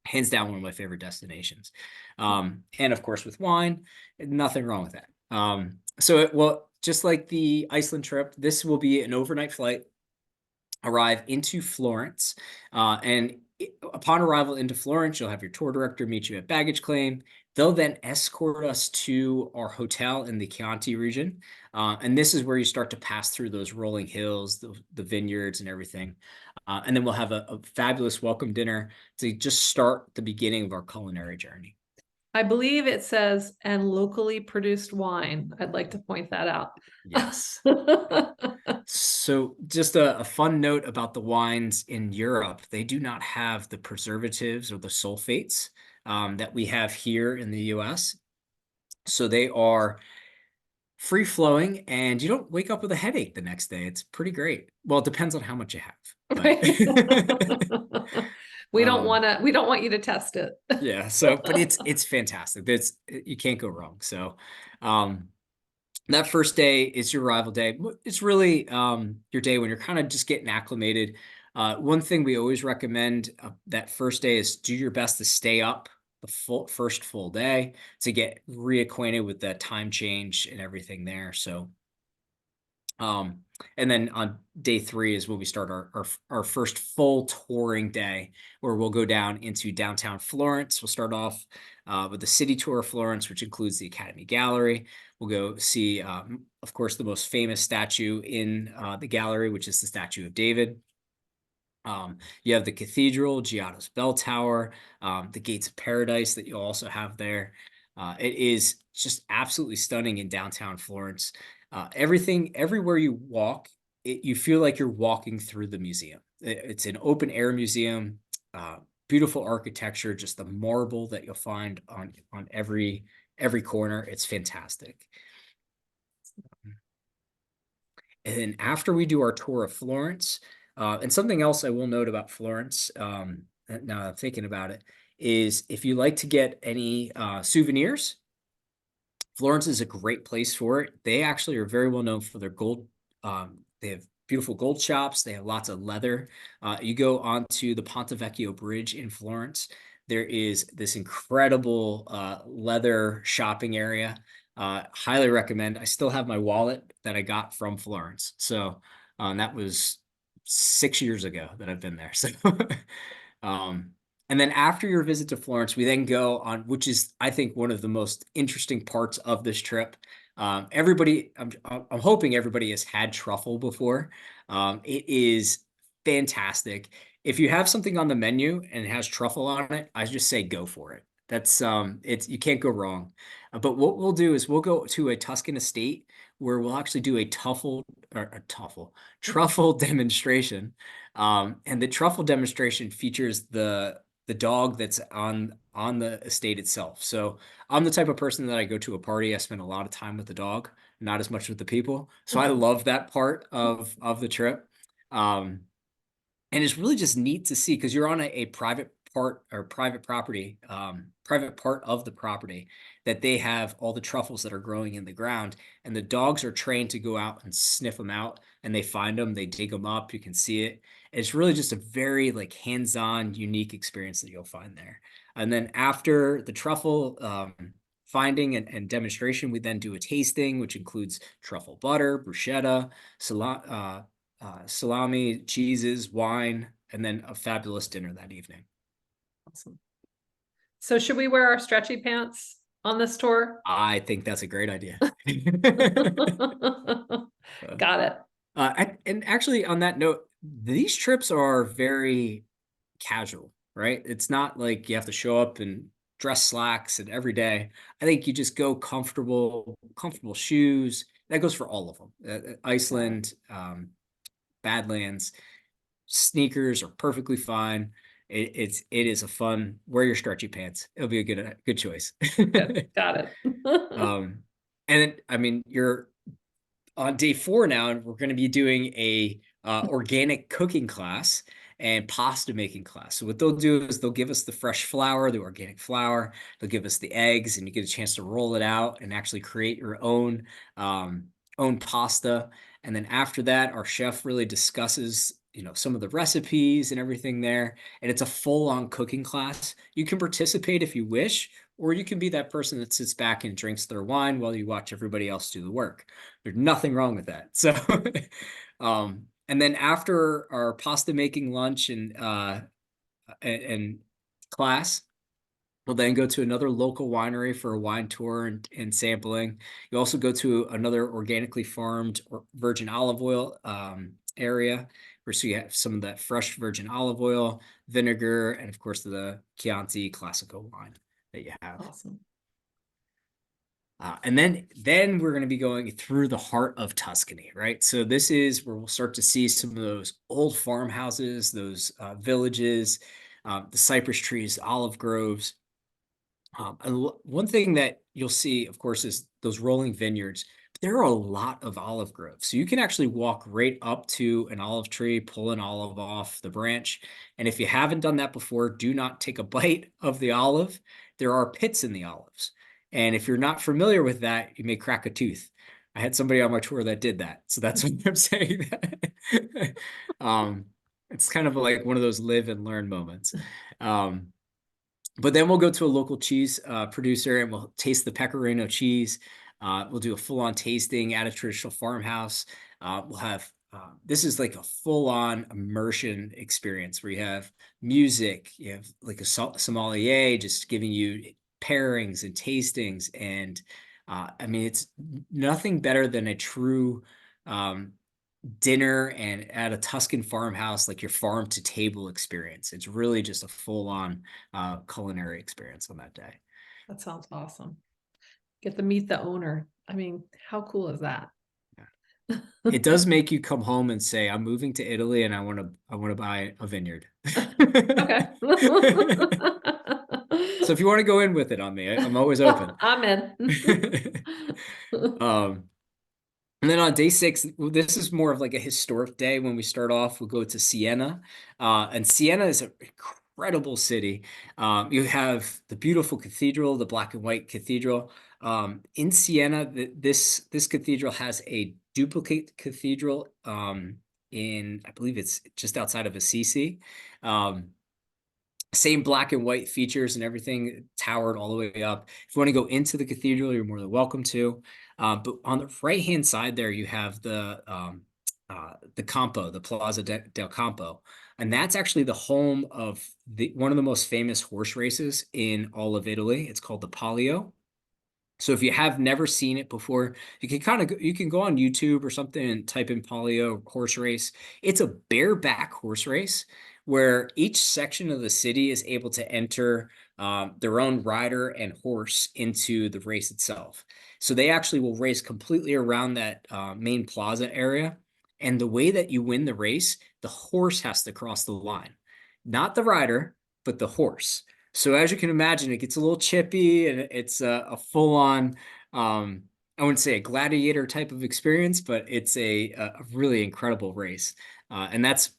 Hands down, one of my favorite destinations. And of course, with wine, nothing wrong with that. Well, just like the Iceland trip, this will be an overnight flight, arrive into Florence, and upon arrival into Florence, you'll have your tour director meet you at baggage claim. They'll then escort us to our hotel in the Chianti region. And this is where you start to pass through those rolling hills, the vineyards and everything. And then we'll have a fabulous welcome dinner to just start the beginning of our culinary journey.
I believe it says, and locally produced wine. I'd like to point that out.
Yes. So just a fun note about the wines in Europe, they do not have the preservatives or the sulfates that we have here in the US. So they are free flowing and you don't wake up with a headache the next day. It's pretty great. Well, it depends on how much you have. But
we don't want you to test it.
Yeah. So, but it's fantastic. You can't go wrong. So, that first day is your arrival day. It's really your day when you're kind of just getting acclimated. One thing we always recommend that first day is do your best to stay up the first full day to get reacquainted with the time change and everything there. So, and then on day 3 is when we start our first full touring day, where we'll go down into downtown Florence. We'll start off with the city tour of Florence, which includes the Academy Gallery. We'll go see, of course, the most famous statue in the gallery, which is the Statue of David. You have the cathedral, Giotto's bell tower, the Gates of Paradise that you'll also have there. It is just absolutely stunning in downtown Florence. Everywhere you walk, you feel like you're walking through the museum. It's an open air museum, beautiful architecture, just the marble that you'll find on every corner. It's fantastic. And then after we do our tour of Florence, and something else I will note about Florence, now I'm thinking about it, is if you like to get any souvenirs, Florence is a great place for it. They actually are very well known for their gold. They have beautiful gold shops. They have lots of leather. You go onto the Ponte Vecchio Bridge in Florence. There is this incredible leather shopping area. Highly recommend. I still have my wallet that I got from Florence. So that was 6 years ago that I've been there. So and then after your visit to Florence, we then go on, which is, I think, one of the most interesting parts of this trip. I'm hoping everybody has had truffle before. It is fantastic. If you have something on the menu and it has truffle on it, I just say go for it. That's you can't go wrong. But what we'll do is we'll go to a Tuscan estate where we'll actually do a truffle demonstration. And the truffle demonstration features the dog that's on the estate itself. So I'm the type of person that I go to a party, I spend a lot of time with the dog, not as much with the people. So I love that part of the trip. And it's really just neat to see because you're on a private part or private property, private part of the property that they have all the truffles that are growing in the ground, and the dogs are trained to go out and sniff them out, and they find them, they dig them up, you can see it. It's really just a very like hands-on, unique experience that you'll find there. And then after the truffle finding and demonstration, we then do a tasting, which includes truffle butter, bruschetta, salami, cheeses, wine, and then a fabulous dinner that evening.
Awesome. So should we wear our stretchy pants on this tour?
I think that's a great idea.
Got it.
And actually, on that note, these trips are very casual, right? It's not like you have to show up in dress slacks and every day. I think you just go comfortable shoes. That goes for all of them. Iceland, Badlands, sneakers are perfectly fine. It is a fun. Wear your stretchy pants. It'll be a good choice.
Good. Got it.
And then, I mean, you're on day 4 now, and we're going to be doing a organic cooking class and pasta making class. So what they'll do is they'll give us the fresh flour, the organic flour. They'll give us the eggs, and you get a chance to roll it out and actually create your own pasta. And then after that, our chef really discusses, some of the recipes and everything there. And it's a full-on cooking class. You can participate if you wish, or you can be that person that sits back and drinks their wine while you watch everybody else do the work. There's nothing wrong with that. So, and then after our pasta making lunch and class, we'll then go to another local winery for a wine tour and sampling. You also go to another organically farmed virgin olive oil area, where so you have some of that fresh virgin olive oil, vinegar, and of course the Chianti Classico wine that you have.
Awesome.
And then we're going to be going through the heart of Tuscany, right? So this is where we'll start to see some of those old farmhouses, those villages, the cypress trees, olive groves. And one thing that you'll see, of course, is those rolling vineyards. There are a lot of olive groves. So you can actually walk right up to an olive tree, pull an olive off the branch. And if you haven't done that before, do not take a bite of the olive. There are pits in the olives. And if you're not familiar with that, you may crack a tooth. I had somebody on my tour that did that. So that's what I'm saying. It's kind of like one of those live and learn moments. But then we'll go to a local cheese producer and we'll taste the Pecorino cheese. We'll do a full-on tasting at a traditional farmhouse. We'll have, this is like a full-on immersion experience where you have music, you have like a sommelier just giving you pairings and tastings. And I mean, it's nothing better than a true dinner and at a Tuscan farmhouse, like your farm to table experience. It's really just a full-on culinary experience on that day.
That sounds awesome. Get to meet the owner. I mean, how cool is that?
Yeah. It does make you come home and say, I'm moving to Italy and I want to buy a vineyard.
Okay.
So if you want to go in with it on me, I'm always open.
I'm in.
And then on day 6, this is more of like a historic day. When we start off, we'll go to Siena. And Siena is an incredible city. You have the beautiful cathedral, the black and white cathedral. In Siena, this cathedral has a duplicate cathedral in, I believe it's just outside of Assisi. Same black and white features and everything, towered all the way up. If you want to go into the cathedral, you're more than welcome to. But on the right-hand side there, you have the Campo, the Plaza del Campo. And that's actually the home of one of the most famous horse races in all of Italy. It's called the Palio. So if you have never seen it before, you can go on YouTube or something and type in Palio horse race. It's a bareback horse race where each section of the city is able to enter their own rider and horse into the race itself. So they actually will race completely around that main plaza area. And the way that you win the race, the horse has to cross the line, not the rider, but the horse. So as you can imagine, it gets a little chippy and it's a full-on, I wouldn't say a gladiator type of experience, but it's a really incredible race. And that's,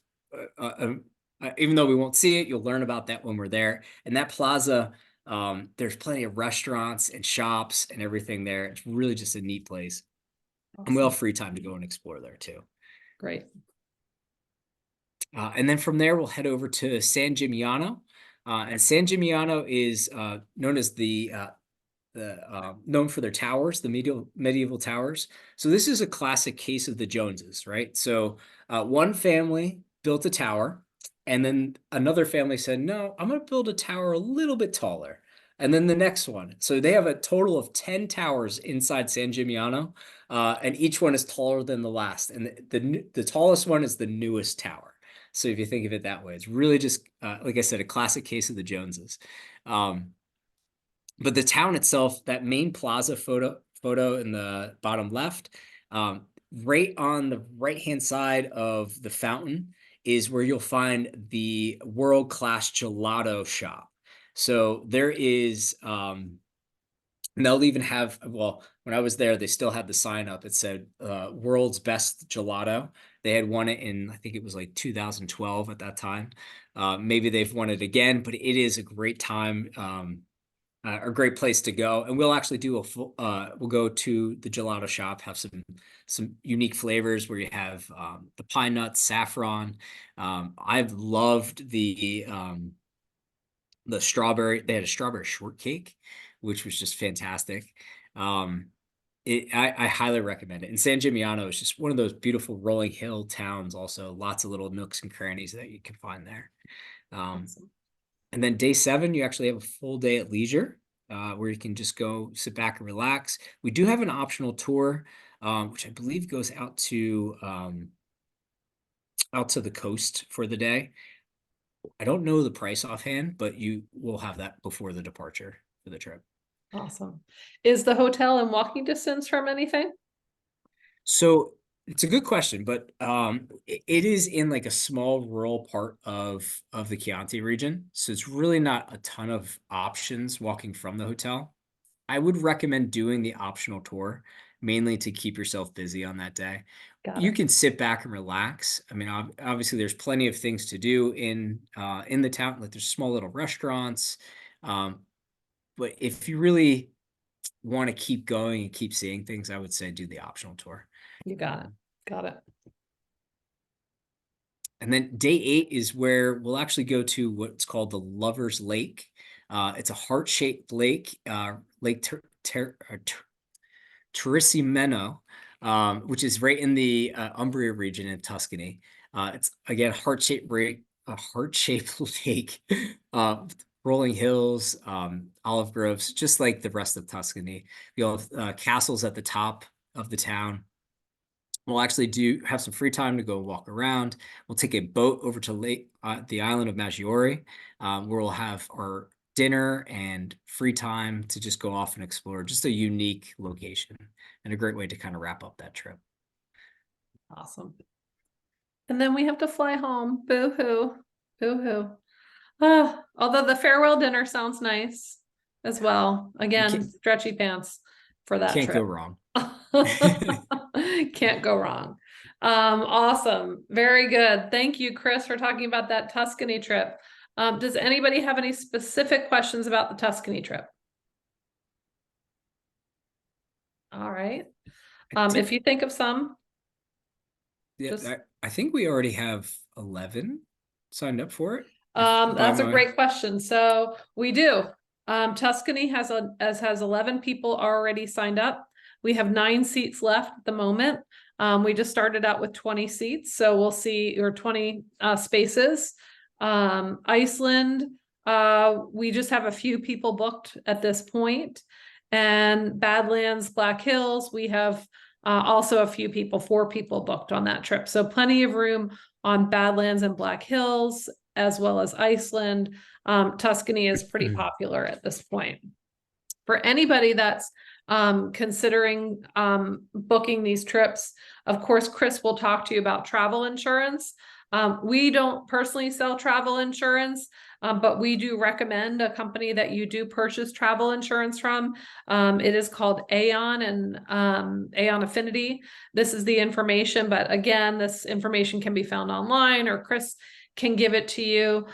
even though we won't see it, you'll learn about that when we're there. And that plaza, there's plenty of restaurants and shops and everything there. It's really just a neat place.
Awesome.
And we'll have free time to go and explore there too.
Great.
And then from there, we'll head over to San Gimignano. And San Gimignano is known as known for their towers, the medieval towers. So this is a classic case of the Joneses, right? So one family built a tower, and then another family said, no, I'm going to build a tower a little bit taller. And then the next one. So they have a total of 10 towers inside San Gimignano, and each one is taller than the last. And the tallest one is the newest tower. So if you think of it that way, it's really just, like I said, a classic case of the Joneses. But the town itself, that main plaza photo in the bottom left, right on the right-hand side of the fountain is where you'll find the world-class gelato shop. So there is, and they'll even have, well, when I was there, they still had the sign up. It said, world's best gelato. They had won it in, I think it was like 2012 at that time. Maybe they've won it again, but it is a great time. A great place to go, and we'll actually do a full, we'll go to the gelato shop, have some unique flavors where you have the pine nuts, saffron. I've loved the strawberry. They had a strawberry shortcake, which was just fantastic. I highly recommend it. And San Gimignano is just one of those beautiful rolling hill towns. Also, lots of little nooks and crannies that you can find there.
Awesome.
And then day 7, you actually have a full day at leisure, where you can just go sit back and relax. We do have an optional tour, which I believe goes out to the coast for the day. I don't know the price offhand, but you will have that before the departure for the trip.
Awesome. Is the hotel in walking distance from anything?
So it's a good question, but it is in like a small rural part of the Chianti region. So it's really not a ton of options walking from the hotel. I would recommend doing the optional tour, mainly to keep yourself busy on that day.
Got
You
it.
can sit back and relax. I mean, obviously there's plenty of things to do in the town. Like there's small little restaurants. But if you really want to keep going and keep seeing things, I would say do the optional tour.
You got it. Got it.
And then day 8 is where we'll actually go to what's called the Lover's Lake. It's a heart-shaped lake, Lake Turissimeno, which is right in the Umbria region in Tuscany. It's again a heart-shaped lake, rolling hills, olive groves, just like the rest of Tuscany. You'll have castles at the top of the town. We'll actually have some free time to go walk around. We'll take a boat over to the island of Maggiore, where we'll have our dinner and free time to just go off and explore. Just a unique location and a great way to kind of wrap up that trip.
Awesome. And then we have to fly home. Boo hoo. Boo hoo. Ah, although the farewell dinner sounds nice as well. Again, stretchy pants for that
Can't
trip.
go wrong.
Can't go wrong. Awesome. Very good. Thank you, Chris, for talking about that Tuscany trip. Does anybody have any specific questions about the Tuscany trip? All right. If you think of some.
Yeah,
Just...
I think we already have 11 signed up for it.
That's a great question. So we do. Tuscany has 11 people already signed up. We have 9 seats left at the moment. We just started out with 20 seats, so we'll see, or 20 spaces. Iceland, we just have a few people booked at this point. And Badlands, Black Hills, we have also a few people, 4 people booked on that trip. So plenty of room on Badlands and Black Hills, as well as Iceland. Tuscany is pretty popular at this point. For anybody that's considering booking these trips, of course, Chris will talk to you about travel insurance. We don't personally sell travel insurance, but we do recommend a company that you do purchase travel insurance from. It is called Aon and Aon Affinity. This is the information, but again, this information can be found online, or Chris can give it to you.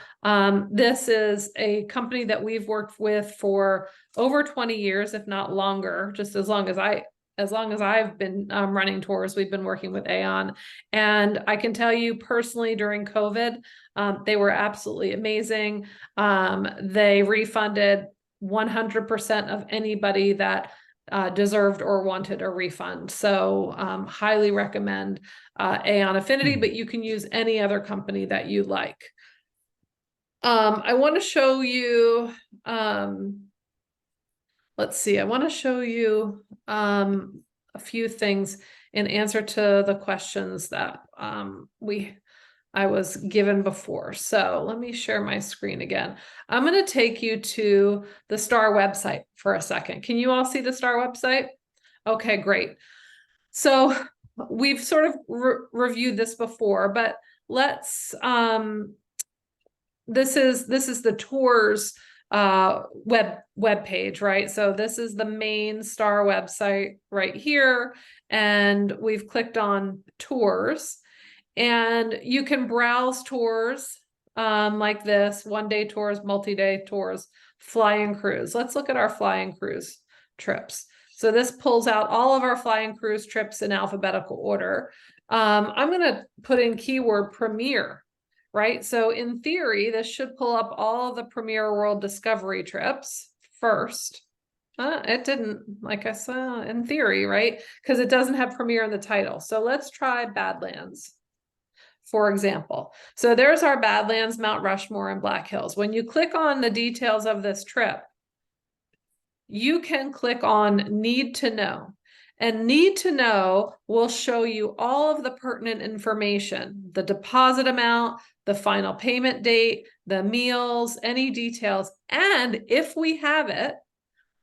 This is a company that we've worked with for over 20 years, if not longer, just as long as I've been running tours, we've been working with Aon. And I can tell you personally, during COVID, they were absolutely amazing. They refunded 100% of anybody that deserved or wanted a refund. So highly recommend Aon Affinity, but you can use any other company that you like. I want to show you, let's see, I want to show you a few things in answer to the questions that we I was given before. So let me share my screen again. I'm going to take you to the Starr website for a second. Can you all see the Starr website? Okay, great. So we've sort of reviewed this before, but let's, this is the tours web page, right? So this is the main Starr website right here. And we've clicked on tours. And you can browse tours like this, 1-day tours, multi-day tours, fly and cruise. Let's look at our fly and cruise trips. So this pulls out all of our fly and cruise trips in alphabetical order. I'm going to put in keyword Premier, right? So in theory, this should pull up all of the Premier World Discovery trips first. It didn't, like I said, in theory, right? Because it doesn't have Premier in the title. So let's try Badlands, for example. So there's our Badlands, Mount Rushmore, and Black Hills. When you click on the details of this trip, you can click on Need to Know. And Need to Know will show you all of the pertinent information, the deposit amount, the final payment date, the meals, any details. And if we have it,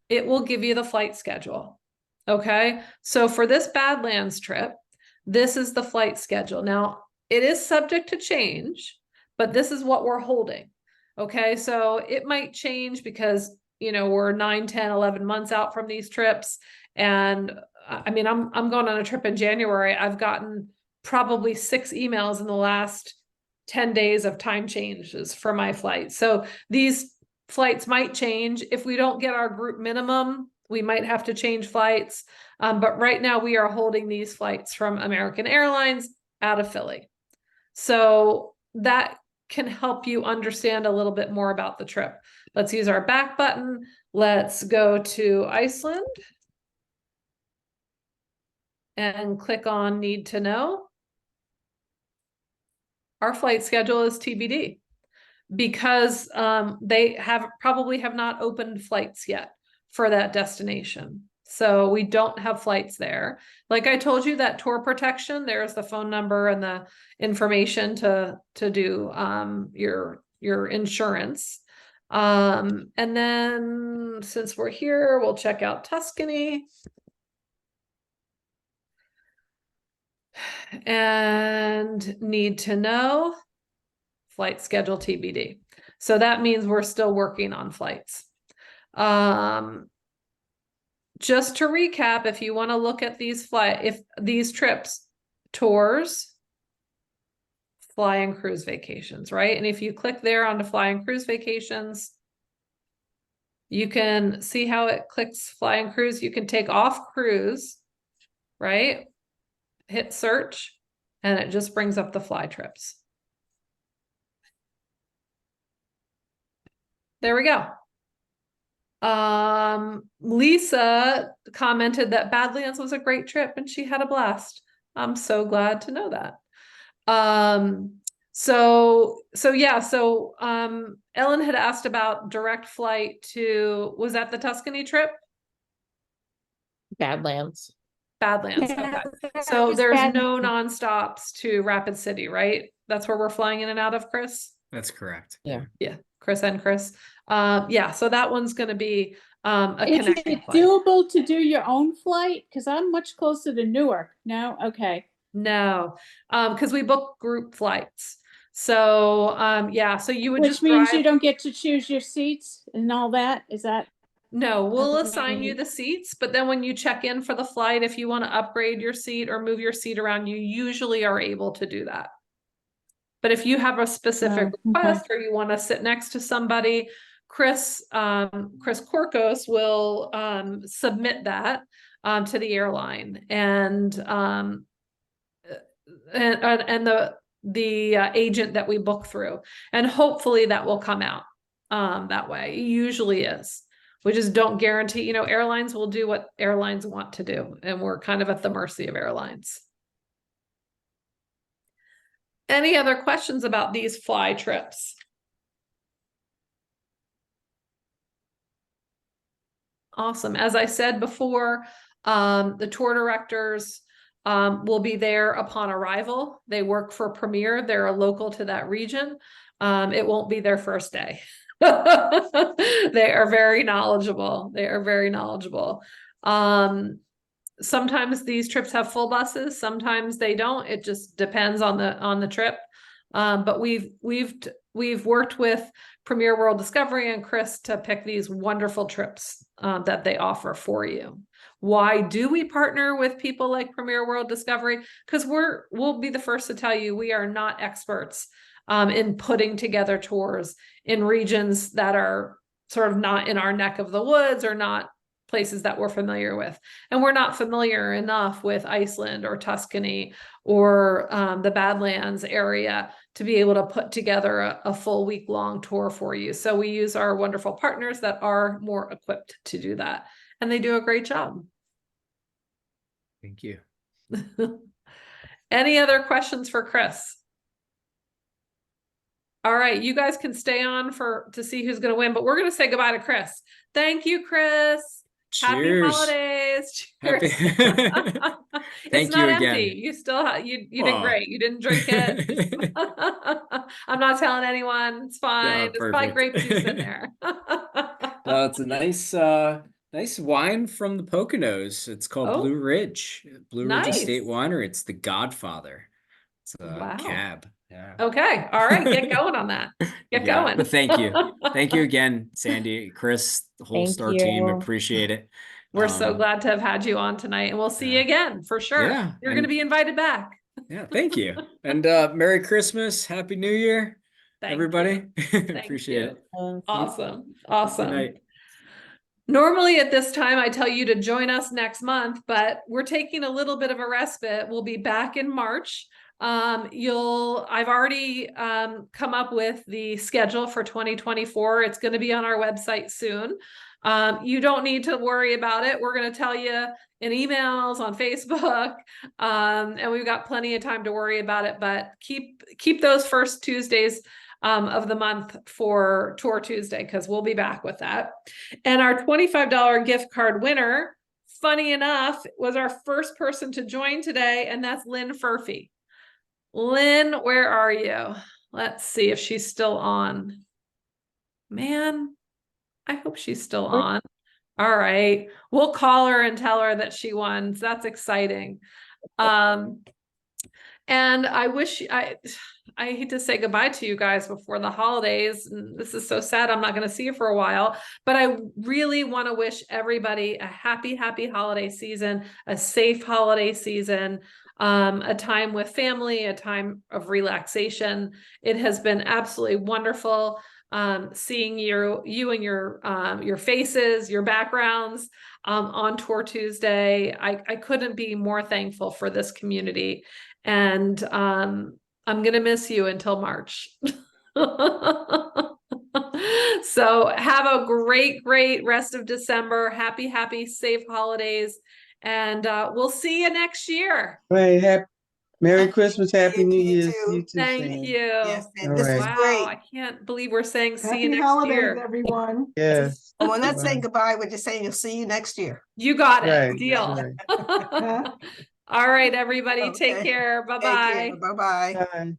it will give you the flight schedule. Okay, so for this Badlands trip, this is the flight schedule. Now, it is subject to change, but this is what we're holding. Okay, so it might change because, you know, we're 9, 10, 11 months out from these trips. And I mean, I'm going on a trip in January. I've gotten probably 6 emails in the last 10 days of time changes for my flight. So these flights might change. If we don't get our group minimum, we might have to change flights. But right now we are holding these flights from American Airlines out of Philly. So that can help you understand a little bit more about the trip. Let's use our back button. Let's go to Iceland and click on Need to Know. Our flight schedule is TBD because they probably have not opened flights yet for that destination. So we don't have flights there. Like I told you, that tour protection, there's the phone number and the information to do your insurance. And then since we're here, we'll check out Tuscany. And Need to Know, flight schedule TBD. So that means we're still working on flights. Just to recap, if you want to look at these trips, tours, fly and cruise vacations, right? And if you click there on the fly and cruise vacations, you can see how it clicks fly and cruise. You can take off cruise, right? Hit search, and it just brings up the fly trips. There we go. Lisa commented that Badlands was a great trip and she had a blast. I'm so glad to know that. Ellen had asked about direct flight to, was that the Tuscany trip?
Badlands.
Badlands.
Yeah,
Okay. So there's
Badlands.
no nonstops to Rapid City, right? That's where we're flying in and out of, Chris?
That's correct.
Yeah.
Yeah, Chris and Chris. Yeah, so that one's going to be a
Is
connecting
it
flight.
doable to do your own flight? Because I'm much closer to Newark. No? Okay.
No, because we book group flights. So yeah, so you would
Which
just
means
drive.
you don't get to choose your seats and all that? Is that?
No, we'll assign you
Okay.
the seats, but then when you check in for the flight, if you want to upgrade your seat or move your seat around, you usually are able to do that. But if you have a specific
Oh, okay.
request or you want to sit next to somebody, Chris Korkos will submit that to the airline, and the agent that we book through, and hopefully that will come out that way. It usually is. We just don't guarantee, you know, airlines will do what airlines want to do, and we're kind of at the mercy of airlines. Any other questions about these fly trips? Awesome. As I said before, the tour directors will be there upon arrival. They work for Premier. They're a local to that region. It won't be their first day. They are very knowledgeable. They are very knowledgeable. Sometimes these trips have full buses, sometimes they don't. It just depends on the trip. But we've worked with Premier World Discovery and Chris to pick these wonderful trips that they offer for you. Why do we partner with people like Premier World Discovery? Because we'll be the first to tell you we are not experts in putting together tours in regions that are sort of not in our neck of the woods or not places that we're familiar with. And we're not familiar enough with Iceland or Tuscany or the Badlands area to be able to put together a full week-long tour for you. So we use our wonderful partners that are more equipped to do that. And they do a great job.
Thank you.
Any other questions for Chris? All right, you guys can stay on to see who's going to win, but we're going to say goodbye to Chris. Thank you, Chris. Happy
Cheers.
holidays. Cheers.
Happy.
It's
Thank
not
you
empty.
again.
You still you did
Aw.
great. You didn't drink it. I'm not telling anyone. It's fine. There's probably
perfect.
grape juice in there.
No, it's a nice wine from the Poconos. It's called
Oh.
Blue Ridge. Blue Ridge
Nice.
Estate Winery. It's the Godfather. It's a
Wow.
cab. Yeah.
Okay. All right. Get going on that. Get
Yeah,
going.
but thank you. Thank you again, Sandy, Chris, the whole
Thank
Starr team.
you.
Appreciate it.
We're so glad to have had you on tonight, and we'll see you
Yeah.
again for sure.
Yeah,
You're going to
and-
be invited back.
Yeah, thank you. And Merry Christmas, Happy New Year,
Thank
everybody.
you.
Appreciate it.
Awesome.
Good
Awesome.
night.
Normally at this time, I tell you to join us next month, but we're taking a little bit of a respite. We'll be back in March. I've already come up with the schedule for 2024. It's going to be on our website soon. You don't need to worry about it. We're going to tell you in emails, on Facebook, and we've got plenty of time to worry about it, but keep those first Tuesdays of the month for Tour Tuesday, because we'll be back with that. And our $25 gift card winner, funny enough, was our first person to join today, and that's Lynn Furphy. Lynn, where are you? Let's see if she's still on. Man, I hope she's still on. All right. We'll call her and tell her that she won. So that's exciting. And I hate to say goodbye to you guys before the holidays. And this is so sad. I'm not going to see you for a while, but I really want to wish everybody a happy holiday season, a safe holiday season, a time with family, a time of relaxation. It has been absolutely wonderful. Seeing you and your faces, your backgrounds, on Tour Tuesday. I couldn't be more thankful for this community, and I'm going to miss you until March. So have a great rest of December. Happy, safe holidays. And we'll see you next year.
Right. Merry Christmas, Happy New
You
Year.
too.
You too,
Thank
Sam.
you.
Yes,
All
and this is
right.
Wow, I
great.
can't believe we're saying see
Happy
you next
holidays,
year.
everyone.
Yes.
And we're not
Bye.
saying goodbye, we're just saying you'll see you next year.
You got it.
Right,
Deal.
right.
All right, everybody, take
Okay.
care.
Take
Bye-bye.
care. Bye-bye.
Bye.